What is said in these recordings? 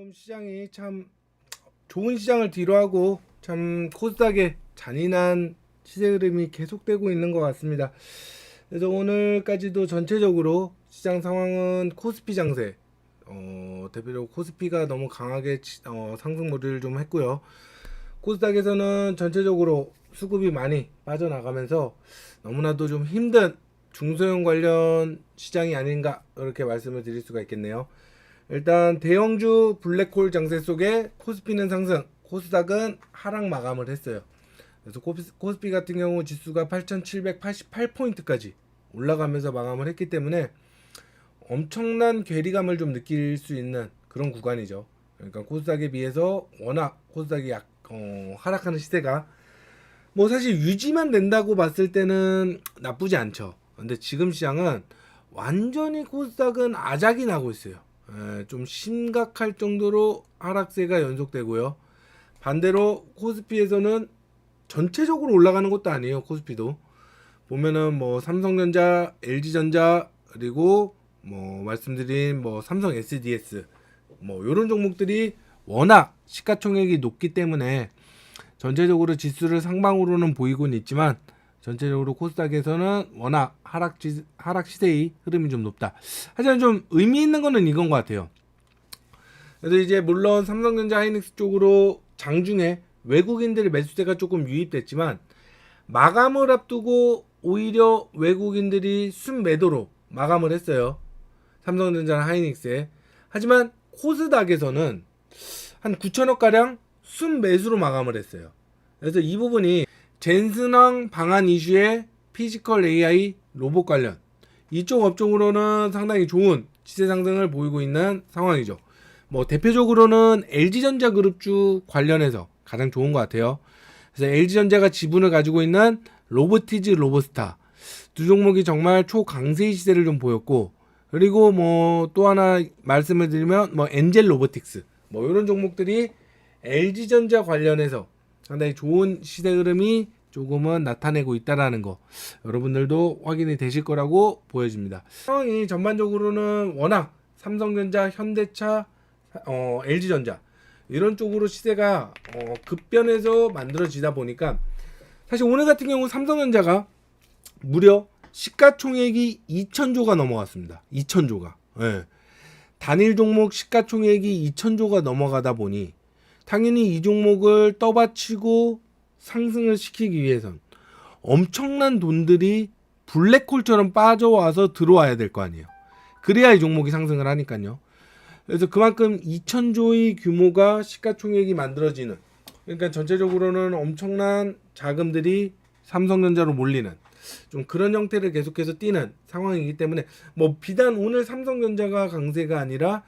요즘 시장이 참 좋은 시장을 뒤로하고 참 코스닥의 잔인한 시세 흐름이 계속되고 있는 것 같습니다. 그래서 오늘까지도 전체적으로 시장 상황은 코스피 장세, 대표적으로 코스피가 너무 강하게 상승몰이를 좀 했고요. 코스닥에서는 전체적으로 수급이 많이 빠져나가면서 너무나도 좀 힘든 중소형 관련 시장이 아닌가 이렇게 말씀을 드릴 수가 있겠네요. 일단 대형주 블랙홀 장세 속에 코스피는 상승, 코스닥은 하락 마감을 했어요. 그래서 코스피 같은 경우 지수가 8,788포인트까지 올라가면서 마감을 했기 때문에 엄청난 괴리감을 좀 느낄 수 있는 그런 구간이죠. 그러니까 코스닥에 비해서 워낙 코스닥이 하락하는 시세가 뭐 사실 유지만 된다고 봤을 때는 나쁘지 않죠. 근데 지금 시장은 완전히 코스닥은 아작이 나고 있어요. 좀 심각할 정도로 하락세가 연속되고요. 반대로 코스피에서는 전체적으로 올라가는 것도 아니에요. 코스피도 보면은 뭐 삼성전자, LG전자 그리고 뭐 말씀드린 뭐 삼성 SDS 뭐 이런 종목들이 워낙 시가총액이 높기 때문에 전체적으로 지수를 상방으로는 보이곤 있지만 전체적으로 코스닥에서는 워낙 하락 시세의 흐름이 좀 높다. 하지만 좀 의미 있는 거는 이건 것 같아요. 그래서 이제 물론 삼성전자 하이닉스 쪽으로 장중에 외국인들의 매수세가 조금 유입됐지만 마감을 앞두고 오히려 외국인들이 순매도로 마감을 했어요. 삼성전자 하이닉스에. 하지만 코스닥에서는 한 9천억 가량 순매수로 마감을 했어요. 그래서 이 부분이 젠슨왕 방한 이슈의 피지컬 AI 로봇 관련 이쪽 업종으로는 상당히 좋은 시세 상승을 보이고 있는 상황이죠. 뭐 대표적으로는 LG전자 그룹주 관련해서 가장 좋은 것 같아요. 그래서 LG전자가 지분을 가지고 있는 로보티즈 로보스타 두 종목이 정말 초강세의 시세를 좀 보였고, 그리고 뭐 또 하나 말씀을 드리면 뭐 엔젤 로보틱스 뭐 이런 종목들이 LG전자 관련해서 상당히 좋은 시세 흐름이 조금은 나타내고 있다라는 거 여러분들도 확인이 되실 거라고 보여집니다. 상황이 전반적으로는 워낙 삼성전자, 현대차, LG전자 이런 쪽으로 시세가 급변해서 만들어지다 보니까 사실 오늘 같은 경우 삼성전자가 무려 시가총액이 2,000조가 넘어갔습니다. 2,000조가. 예. 단일 종목 시가총액이 2,000조가 넘어가다 보니 당연히 이 종목을 떠받치고 상승을 시키기 위해선 엄청난 돈들이 블랙홀처럼 빠져와서 들어와야 될 거 아니에요. 그래야 이 종목이 상승을 하니까요. 그래서 그만큼 2,000조의 규모가 시가총액이 만들어지는, 그러니까 전체적으로는 엄청난 자금들이 삼성전자로 몰리는 좀 그런 형태를 계속해서 띠는 상황이기 때문에 뭐 비단 오늘 삼성전자가 강세가 아니라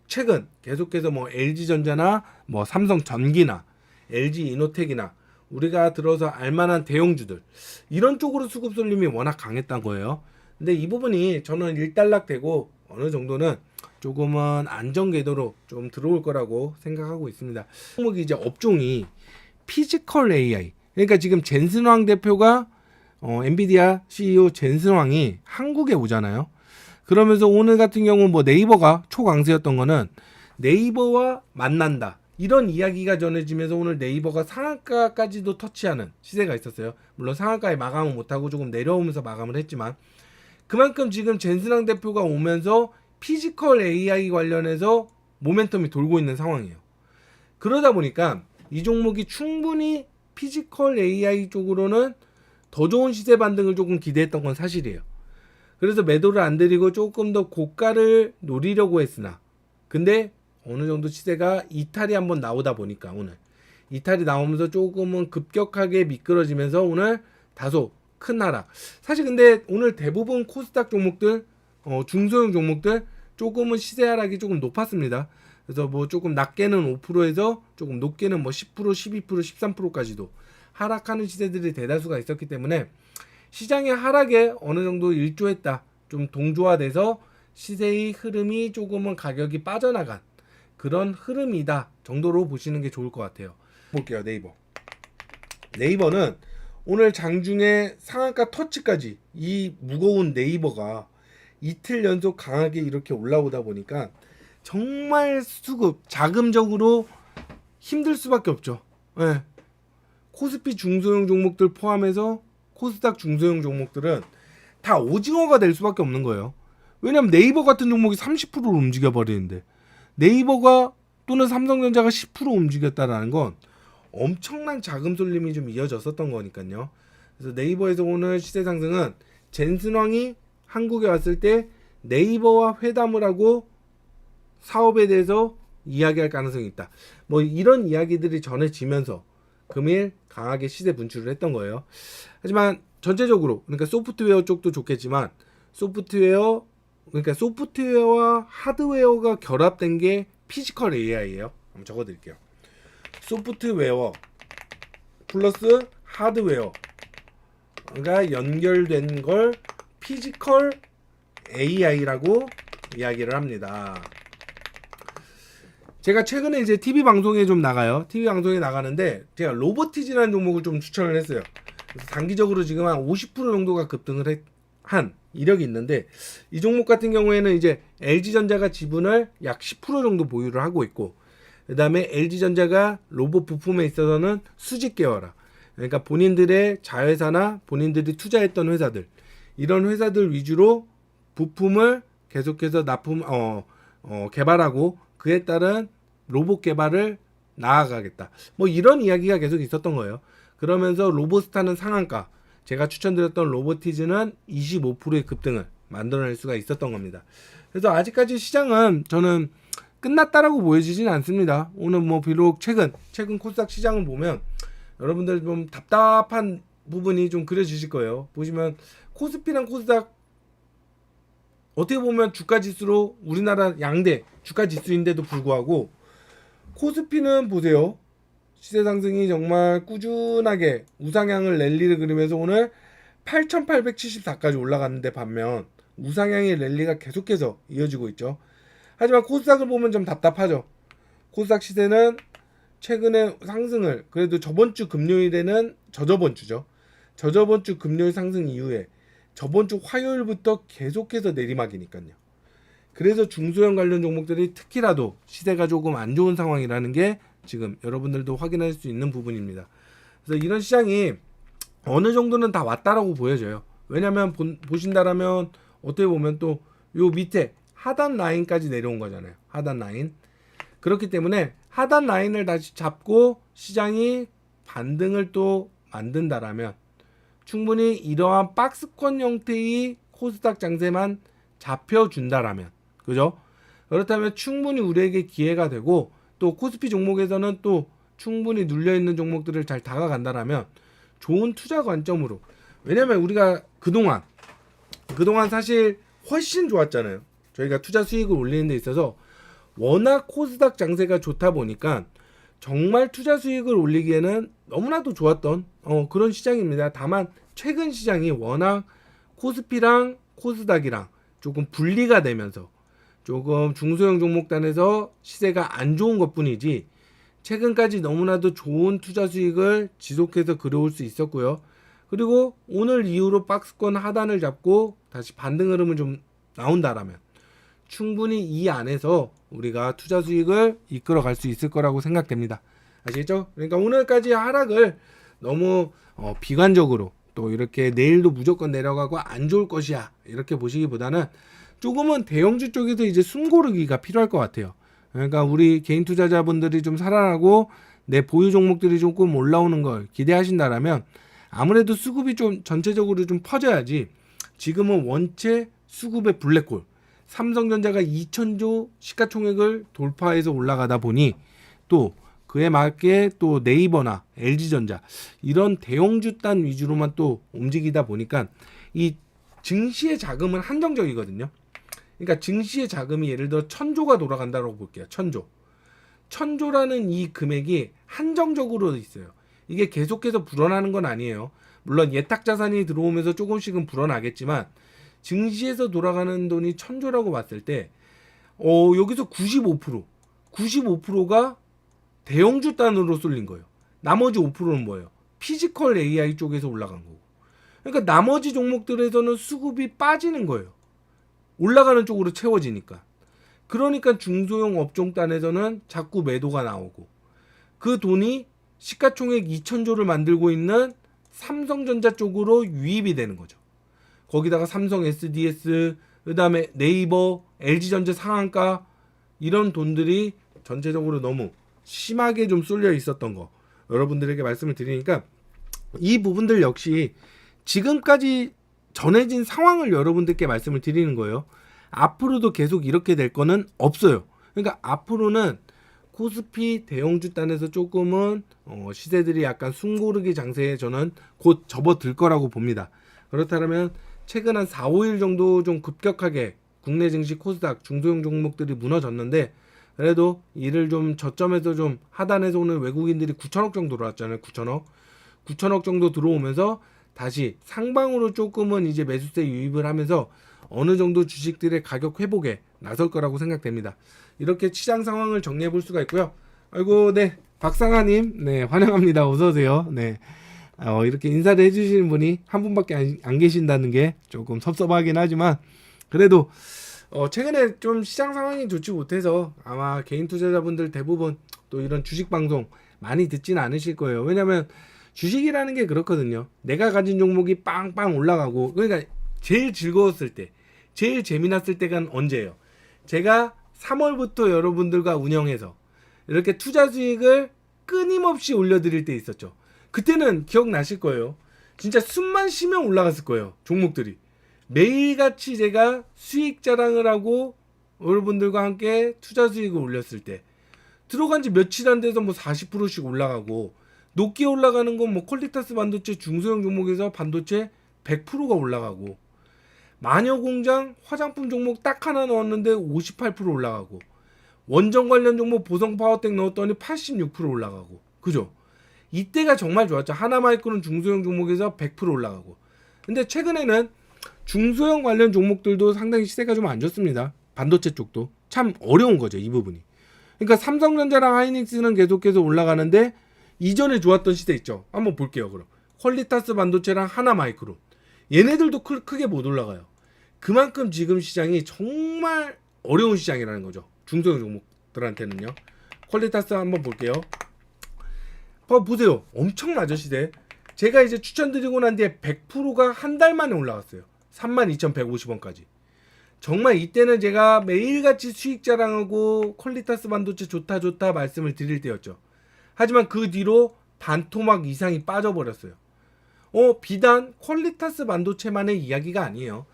최근 계속해서 뭐 LG전자나 뭐 삼성전기나 LG이노텍이나 우리가 들어서 알만한 대형주들 이런 쪽으로 수급 쏠림이 워낙 강했던 거예요. 근데 이 부분이 저는 일단락되고 어느 정도는 조금은 안정 궤도로 좀 들어올 거라고 생각하고 있습니다. 종목이 이제 업종이 피지컬 AI, 그러니까 지금 젠슨왕 대표가 엔비디아 CEO 젠슨왕이 한국에 오잖아요. 그러면서 오늘 같은 경우 뭐 네이버가 초강세였던 거는 네이버와 만난다 이런 이야기가 전해지면서 오늘 네이버가 상한가까지도 터치하는 시세가 있었어요. 물론 상한가에 마감을 못하고 조금 내려오면서 마감을 했지만 그만큼 지금 젠슨왕 대표가 오면서 피지컬 AI 관련해서 모멘텀이 돌고 있는 상황이에요. 그러다 보니까 이 종목이 충분히 피지컬 AI 쪽으로는 더 좋은 시세 반등을 조금 기대했던 건 사실이에요. 그래서 매도를 안 드리고 조금 더 고가를 노리려고 했으나 근데 어느 정도 시세가 이탈이 한번 나오다 보니까 오늘 이탈이 나오면서 조금은 급격하게 미끄러지면서 오늘 다소 큰 하락. 사실 근데 오늘 대부분 코스닥 종목들 중소형 종목들 조금은 시세 하락이 조금 높았습니다. 그래서 뭐 조금 낮게는 5%에서 조금 높게는 뭐 10%, 12%, 13%까지도 하락하는 시세들이 대다수가 있었기 때문에 시장의 하락에 어느 정도 일조했다. 좀 동조화돼서 시세의 흐름이 조금은 가격이 빠져나간 그런 흐름이다 정도로 보시는 게 좋을 것 같아요. 볼게요. 네이버는 오늘 장중에 상한가 터치까지 이 무거운 네이버가 이틀 연속 강하게 이렇게 올라오다 보니까 정말 수급 자금적으로 힘들 수밖에 없죠. 예. 코스피 중소형 종목들 포함해서 코스닥 중소형 종목들은 다 오징어가 될 수밖에 없는 거예요. 왜냐면 네이버 같은 종목이 30%를 움직여 버리는데, 네이버가 또는 삼성전자가 10% 움직였다라는 건 엄청난 자금 쏠림이 좀 이어졌었던 거니까요. 그래서 네이버에서 오늘 시세 상승은 젠슨왕이 한국에 왔을 때 네이버와 회담을 하고 사업에 대해서 이야기할 가능성이 있다. 뭐 이런 이야기들이 전해지면서 금일 강하게 시세 분출을 했던 거예요. 하지만 전체적으로, 그러니까 소프트웨어 쪽도 좋겠지만 그러니까 소프트웨어와 하드웨어가 결합된 게 피지컬 AI예요. 한번 적어드릴게요. 소프트웨어 플러스 하드웨어가 연결된 걸 피지컬 AI라고 이야기를 합니다. 제가 최근에 이제 TV 방송에 좀 나가요. TV 방송에 나가는데 제가 로보티즈라는 종목을 좀 추천을 했어요. 그래서 단기적으로 지금 한 50% 정도가 급등을 한 이력이 있는데, 이 종목 같은 경우에는 이제 LG전자가 지분을 약 10% 정도 보유를 하고 있고, 그 다음에 LG전자가 로봇 부품에 있어서는 수직 계열화, 그러니까 본인들의 자회사나 본인들이 투자했던 회사들, 이런 회사들 위주로 부품을 계속해서 개발하고 그에 따른 로봇 개발을 나아가겠다. 뭐 이런 이야기가 계속 있었던 거예요. 그러면서 로보스타는 상한가, 제가 추천드렸던 로보티즈는 25%의 급등을 만들어낼 수가 있었던 겁니다. 그래서 아직까지 시장은 저는 끝났다라고 보여지진 않습니다. 오늘 뭐 비록 최근 코스닥 시장을 보면 여러분들 좀 답답한 부분이 좀 그려지실 거예요. 보시면 코스피랑 코스닥 어떻게 보면 주가지수로 우리나라 양대 주가지수인데도 불구하고 코스피는 보세요. 시세 상승이 정말 꾸준하게 우상향을 랠리를 그리면서 오늘 8,874까지 올라갔는데, 반면 우상향의 랠리가 계속해서 이어지고 있죠. 하지만 코스닥을 보면 좀 답답하죠. 코스닥 시세는 최근에 상승을, 그래도 저번 주 금요일에는 저저번 주 금요일 상승 이후에 저번 주 화요일부터 계속해서 내리막이니까요. 그래서 중소형 관련 종목들이 특히라도 시세가 조금 안 좋은 상황이라는 게 지금 여러분들도 확인할 수 있는 부분입니다. 그래서 이런 시장이 어느 정도는 다 왔다라고 보여져요. 왜냐면 보신다라면 어떻게 보면 또 요 밑에 하단 라인까지 내려온 거잖아요. 하단 라인. 그렇기 때문에 하단 라인을 다시 잡고 시장이 반등을 또 만든다라면 충분히 이러한 박스권 형태의 코스닥 장세만 잡혀준다라면, 그죠? 그렇다면 충분히 우리에게 기회가 되고, 또 코스피 종목에서는 또 충분히 눌려있는 종목들을 잘 다가간다라면 좋은 투자 관점으로, 왜냐면 우리가 그동안 사실 훨씬 좋았잖아요. 저희가 투자 수익을 올리는 데 있어서 워낙 코스닥 장세가 좋다 보니까 정말 투자 수익을 올리기에는 너무나도 좋았던 그런 시장입니다. 다만 최근 시장이 워낙 코스피랑 코스닥이랑 조금 분리가 되면서 조금 중소형 종목단에서 시세가 안 좋은 것뿐이지, 최근까지 너무나도 좋은 투자 수익을 지속해서 그려올 수 있었고요. 그리고 오늘 이후로 박스권 하단을 잡고 다시 반등 흐름은 좀 나온다라면 충분히 이 안에서 우리가 투자 수익을 이끌어 갈 수 있을 거라고 생각됩니다. 아시겠죠? 그러니까 오늘까지 하락을 너무 비관적으로, 또 이렇게 내일도 무조건 내려가고 안 좋을 것이야 이렇게 보시기보다는 조금은 대형주 쪽에서 이제 숨고르기가 필요할 것 같아요. 그러니까 우리 개인 투자자분들이 좀 살아나고 내 보유 종목들이 조금 올라오는 걸 기대하신다라면 아무래도 수급이 좀 전체적으로 좀 퍼져야지. 지금은 원체 수급의 블랙홀, 삼성전자가 2,000조 시가총액을 돌파해서 올라가다 보니 또 그에 맞게 또 네이버나 LG전자 이런 대형주단 위주로만 또 움직이다 보니까 이 증시의 자금은 한정적이거든요. 그러니까 증시의 자금이 예를 들어 1,000조가 돌아간다고 볼게요. 1,000조. 1,000조라는 이 금액이 한정적으로 있어요. 이게 계속해서 불어나는 건 아니에요. 물론 예탁 자산이 들어오면서 조금씩은 불어나겠지만 증시에서 돌아가는 돈이 1,000조라고 봤을 때 여기서 95%가 대형주 단으로 쏠린 거예요. 나머지 5%는 뭐예요? 피지컬 AI 쪽에서 올라간 거고. 그러니까 나머지 종목들에서는 수급이 빠지는 거예요. 올라가는 쪽으로 채워지니까. 그러니까 중소형 업종단에서는 자꾸 매도가 나오고 그 돈이 시가총액 2천조를 만들고 있는 삼성전자 쪽으로 유입이 되는 거죠. 거기다가 삼성 SDS, 그 다음에 네이버, LG전자 상한가 이런 돈들이 전체적으로 너무 심하게 좀 쏠려 있었던 거 여러분들에게 말씀을 드리니까 이 부분들 역시 지금까지 전해진 상황을 여러분들께 말씀을 드리는 거예요. 앞으로도 계속 이렇게 될 거는 없어요. 그러니까 앞으로는 코스피 대형주단에서 조금은 시세들이 약간 숨고르기 장세에 저는 곧 접어들 거라고 봅니다. 그렇다면 최근 한 4, 5일 정도 좀 급격하게 국내 증시 코스닥 중소형 종목들이 무너졌는데 그래도 이를 좀 저점에서 좀 하단에서 오늘 외국인들이 9천억 정도 들어왔잖아요. 9천억 정도 들어오면서 다시 상방으로 조금은 이제 매수세 유입을 하면서 어느 정도 주식들의 가격 회복에 나설 거라고 생각됩니다. 이렇게 시장 상황을 정리해 볼 수가 있고요. 아이고, 네, 박상아님, 네, 환영합니다. 어서 오세요. 네, 이렇게 인사를 해주시는 분이 한 분밖에 안 계신다는 게 조금 섭섭하긴 하지만 그래도 최근에 좀 시장 상황이 좋지 못해서 아마 개인 투자자분들 대부분 또 이런 주식 방송 많이 듣지는 않으실 거예요. 왜냐면 주식이라는 게 그렇거든요. 내가 가진 종목이 빵빵 올라가고 그러니까 제일 즐거웠을 때 제일 재미났을 때가 언제예요? 제가 3월부터 여러분들과 운영해서 이렇게 투자 수익을 끊임없이 올려드릴 때 있었죠. 그때는 기억나실 거예요. 진짜 숨만 쉬면 올라갔을 거예요. 종목들이. 매일같이 제가 수익 자랑을 하고 여러분들과 함께 투자 수익을 올렸을 때 들어간 지 며칠 안 돼서 뭐 40%씩 올라가고 높게 올라가는 건 뭐 퀄리타스 반도체 중소형 종목에서 반도체 100%가 올라가고 마녀공장 화장품 종목 딱 하나 넣었는데 58% 올라가고 원전 관련 종목 보성파워텍 넣었더니 86% 올라가고 그죠? 이때가 정말 좋았죠. 하나마이크론 중소형 종목에서 100% 올라가고 근데 최근에는 중소형 관련 종목들도 상당히 시세가 좀 안 좋습니다. 반도체 쪽도 참 어려운 거죠. 이 부분이. 그러니까 삼성전자랑 하이닉스는 계속해서 올라가는데 이전에 좋았던 시세 있죠. 한번 볼게요. 그럼 퀄리타스 반도체랑 하나마이크론 얘네들도 크게 못 올라가요. 그만큼 지금 시장이 정말 어려운 시장이라는 거죠. 중소형 종목들한테는요. 퀄리타스 한번 볼게요. 보세요. 엄청 낮은 시세. 제가 이제 추천드리고 난 뒤에 100%가 한 달 만에 올라갔어요. 32,150원까지. 정말 이때는 제가 매일같이 수익 자랑하고 퀄리타스 반도체 좋다 말씀을 드릴 때였죠. 하지만 그 뒤로 반토막 이상이 빠져버렸어요. 비단 퀄리타스 반도체만의 이야기가 아니에요.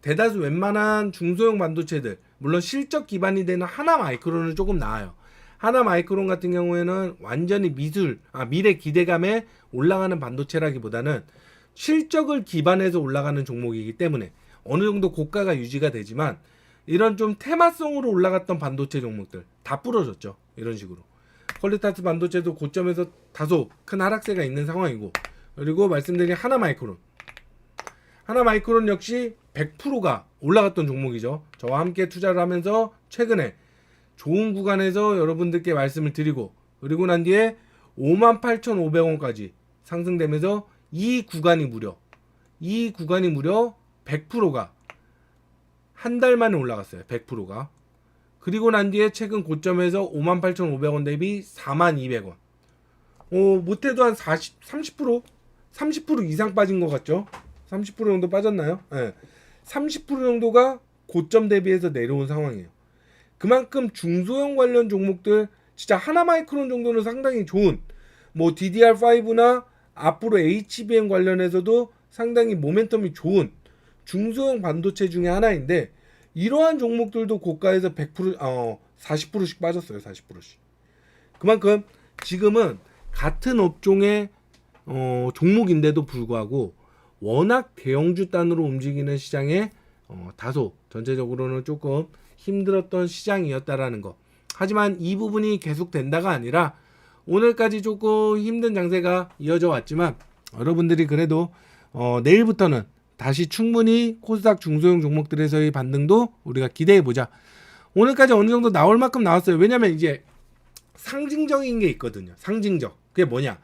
대다수 웬만한 중소형 반도체들, 물론 실적 기반이 되는 하나마이크론은 조금 나아요. 하나마이크론 같은 경우에는 완전히 미래 기대감에 올라가는 반도체라기보다는 실적을 기반해서 올라가는 종목이기 때문에 어느 정도 고가가 유지가 되지만 이런 좀 테마성으로 올라갔던 반도체 종목들 다 부러졌죠. 이런 식으로. 퀄리타스 반도체도 고점에서 다소 큰 하락세가 있는 상황이고 그리고 말씀드린 하나마이크론 역시 100%가 올라갔던 종목이죠. 저와 함께 투자를 하면서 최근에 좋은 구간에서 여러분들께 말씀을 드리고 그리고 난 뒤에 58,500원까지 상승되면서 이 구간이 무려 100%가 한 달 만에 올라갔어요. 100%가. 그리고 난 뒤에 최근 고점에서 58,500원 대비 42,200원. 못해도 한 30% 이상 빠진 것 같죠? 30% 정도 빠졌나요? 네. 30% 정도가 고점 대비해서 내려온 상황이에요. 그만큼 중소형 관련 종목들 진짜 하나마이크론 정도는 상당히 좋은 뭐 DDR5나 앞으로 HBM 관련해서도 상당히 모멘텀이 좋은 중소형 반도체 중에 하나인데 이러한 종목들도 고가에서 40%씩 빠졌어요. 40%씩. 그만큼 지금은 같은 업종의 종목인데도 불구하고 워낙 대형주 단으로 움직이는 시장에 다소 전체적으로는 조금 힘들었던 시장이었다라는 거. 하지만 이 부분이 계속된다가 아니라 오늘까지 조금 힘든 장세가 이어져 왔지만 여러분들이 그래도 내일부터는 다시 충분히 코스닥 중소형 종목들에서의 반등도 우리가 기대해보자. 오늘까지 어느 정도 나올 만큼 나왔어요. 왜냐면 이제 상징적인 게 있거든요. 상징적. 그게 뭐냐?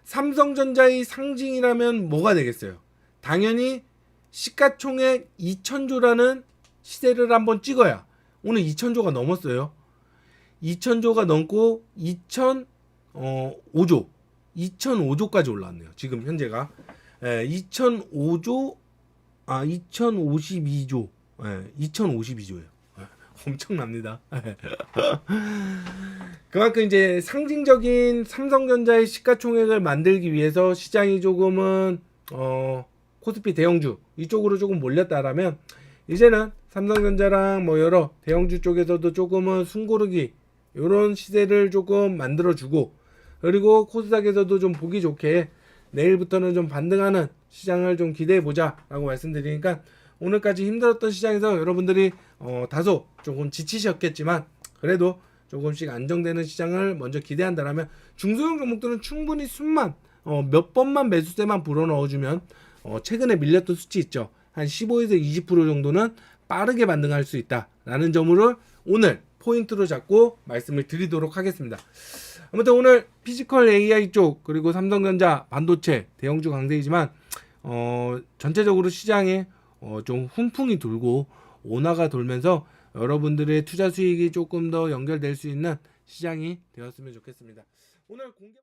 삼성전자의 상징이라면 뭐가 되겠어요? 당연히 시가총액 2천조라는 시세를 한번 찍어야 오늘 2,000조가 넘었어요. 2,000조가 넘고 2,005조 2,005조까지 올라왔네요. 지금 현재가 2,005조 2,052조 2,052조예요. 엄청납니다. 그만큼 이제 상징적인 삼성전자의 시가총액을 만들기 위해서 시장이 조금은 코스피 대형주 이쪽으로 조금 몰렸다라면 이제는 삼성전자랑 뭐 여러 대형주 쪽에서도 조금은 숨고르기 이런 시세를 조금 만들어주고, 그리고 코스닥에서도 좀 보기 좋게 내일부터는 좀 반등하는 시장을 좀 기대해보자 라고 말씀드리니까, 오늘까지 힘들었던 시장에서 여러분들이 다소 조금 지치셨겠지만 그래도 조금씩 안정되는 시장을 먼저 기대한다라면 중소형 종목들은 충분히 숨만 몇 번만 매수세만 불어넣어주면 최근에 밀렸던 수치 있죠, 한 15에서 20% 정도는 빠르게 반등할 수 있다라는 점으로 오늘 포인트로 잡고 말씀을 드리도록 하겠습니다. 아무튼 오늘 피지컬 AI 쪽 그리고 삼성전자 반도체 대형주 강세이지만 전체적으로 시장에 좀 훈풍이 돌고 온화가 돌면서 여러분들의 투자 수익이 조금 더 연결될 수 있는 시장이 되었으면 좋겠습니다. 오늘 공개